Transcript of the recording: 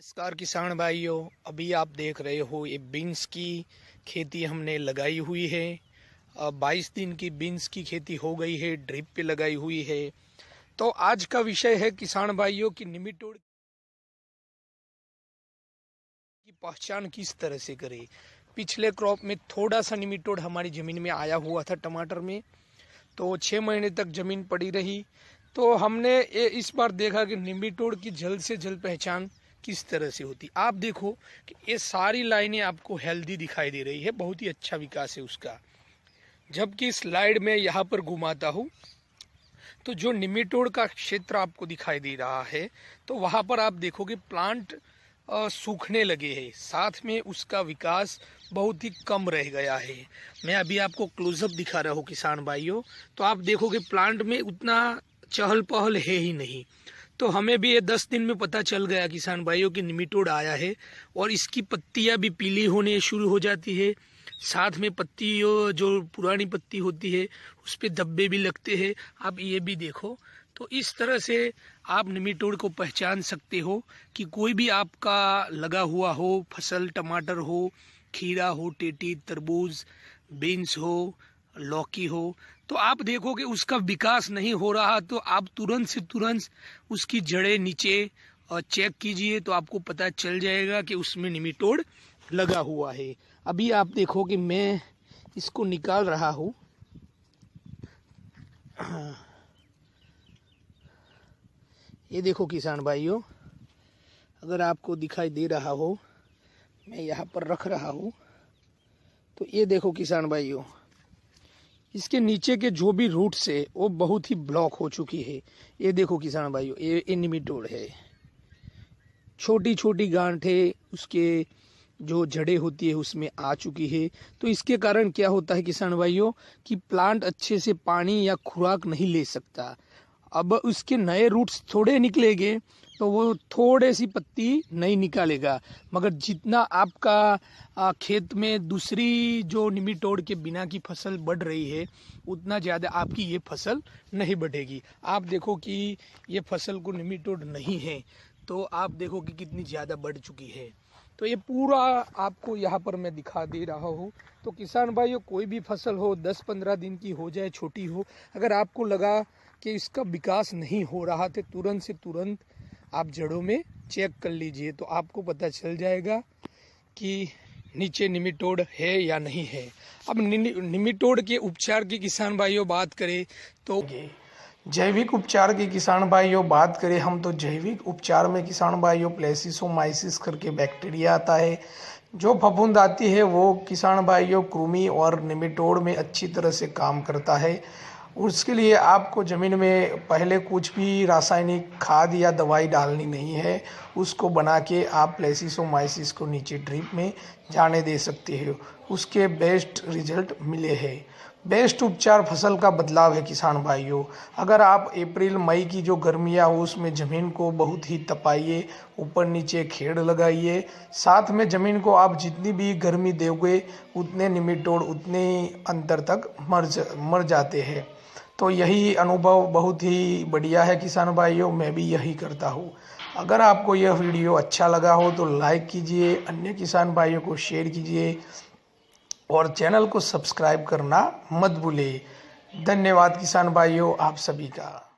नमस्कार किसान भाइयों, अभी आप देख रहे हो ये बीन्स की खेती हमने लगाई हुई है। 22 दिन की बीन्स की खेती हो गई है, ड्रिप पे लगाई हुई है। तो आज का विषय है किसान भाइयों की निमेटोड की पहचान किस तरह से करें। पिछले क्रॉप में थोड़ा सा निमेटोड हमारी ज़मीन में आया हुआ था टमाटर में, तो 6 महीने तक ज़मीन पड़ी रही। तो हमने इस बार देखा कि निमेटोड की जल्द से जल्द पहचान किस तरह से होती। आप देखो कि ये सारी लाइनें आपको हेल्दी दिखाई दे रही है, बहुत ही अच्छा विकास है उसका। जबकि स्लाइड में यहाँ पर घुमाता हूँ तो जो निमेटोड का क्षेत्र आपको दिखाई दे रहा है, तो वहाँ पर आप देखोगे प्लांट सूखने लगे हैं, साथ में उसका विकास बहुत ही कम रह गया है। मैं अभी आपको क्लोजअप दिखा रहा हूँ किसान भाइयों, तो आप देखोगे प्लांट में उतना चहल पहल है ही नहीं। तो हमें भी ये 10 दिन में पता चल गया किसान भाइयों कि निमेटोड आया है और इसकी पत्तियां भी पीली होने शुरू हो जाती है। साथ में पत्ती जो पुरानी पत्ती होती है उस पे धब्बे भी लगते हैं। आप ये भी देखो, तो इस तरह से आप निमेटोड को पहचान सकते हो कि कोई भी आपका लगा हुआ हो फसल, टमाटर हो, खीरा हो, टेटी, तरबूज, बीन्स हो, लौकी हो, तो आप देखोगे उसका विकास नहीं हो रहा, तो आप तुरंत से तुरंत उसकी जड़ें नीचे चेक कीजिए, तो आपको पता चल जाएगा कि उसमें निमेटोड लगा हुआ है। अभी आप देखो कि मैं इसको निकाल रहा हूँ। ये देखो किसान भाइयों, अगर आपको दिखाई दे रहा हो, मैं यहाँ पर रख रहा हूँ, तो ये देखो किसान भाइयों, इसके नीचे के जो भी रूट्स है वो बहुत ही ब्लॉक हो चुकी है। ये देखो किसान भाइयों, ये निमेटोड है। छोटी छोटी गांठें उसके जो जड़ें होती है उसमें आ चुकी है। तो इसके कारण क्या होता है किसान भाइयों कि प्लांट अच्छे से पानी या खुराक नहीं ले सकता। अब उसके नए रूट्स थोड़े निकलेंगे तो वो थोड़े सी पत्ती नहीं निकालेगा, मगर जितना आपका खेत में दूसरी जो निमेटोड के बिना की फसल बढ़ रही है उतना ज़्यादा आपकी ये फसल नहीं बढ़ेगी। आप देखो कि ये फसल को निमेटोड नहीं है, तो आप देखो कि कितनी ज़्यादा बढ़ चुकी है। तो ये पूरा आपको यहाँ पर मैं दिखा दे रहा हूँ। तो किसान भाइयों, कोई भी फसल हो 10-15 दिन की हो जाए, छोटी हो, अगर आपको लगा कि इसका विकास नहीं हो रहा तो तुरंत से तुरंत आप जड़ों में चेक कर लीजिए, तो आपको पता चल जाएगा कि नीचे निमेटोड है या नहीं है। अब निमेटोड के उपचार की किसान भाइयों बात करें तो जैविक उपचार की किसान भाइयों बात करें हम, तो जैविक उपचार में किसान भाइयों प्लेसिसोमाइसिस करके बैक्टीरिया आता है। जो फफूंद आती है वो किसान भाइयों कृमि और निमेटोड में अच्छी तरह से काम करता है। उसके लिए आपको ज़मीन में पहले कुछ भी रासायनिक खाद या दवाई डालनी नहीं है। उसको बना के आप प्लेसिसोमाइसिस को नीचे ड्रिप में जाने दे सकते हो। उसके बेस्ट रिजल्ट मिले हैं। बेस्ट उपचार फसल का बदलाव है किसान भाइयों। अगर आप अप्रैल मई की जो गर्मियाँ हो उसमें ज़मीन को बहुत ही तपाइए, ऊपर नीचे खेड़ लगाइए। साथ में ज़मीन को आप जितनी भी गर्मी दोगे उतने निमेटोड उतने अंतर तक मर जाते हैं। तो यही अनुभव बहुत ही बढ़िया है किसान भाइयों, मैं भी यही करता हूँ। अगर आपको यह वीडियो अच्छा लगा हो तो लाइक कीजिए, अन्य किसान भाइयों को शेयर कीजिए और चैनल को सब्सक्राइब करना मत भूलिए। धन्यवाद किसान भाइयों आप सभी का।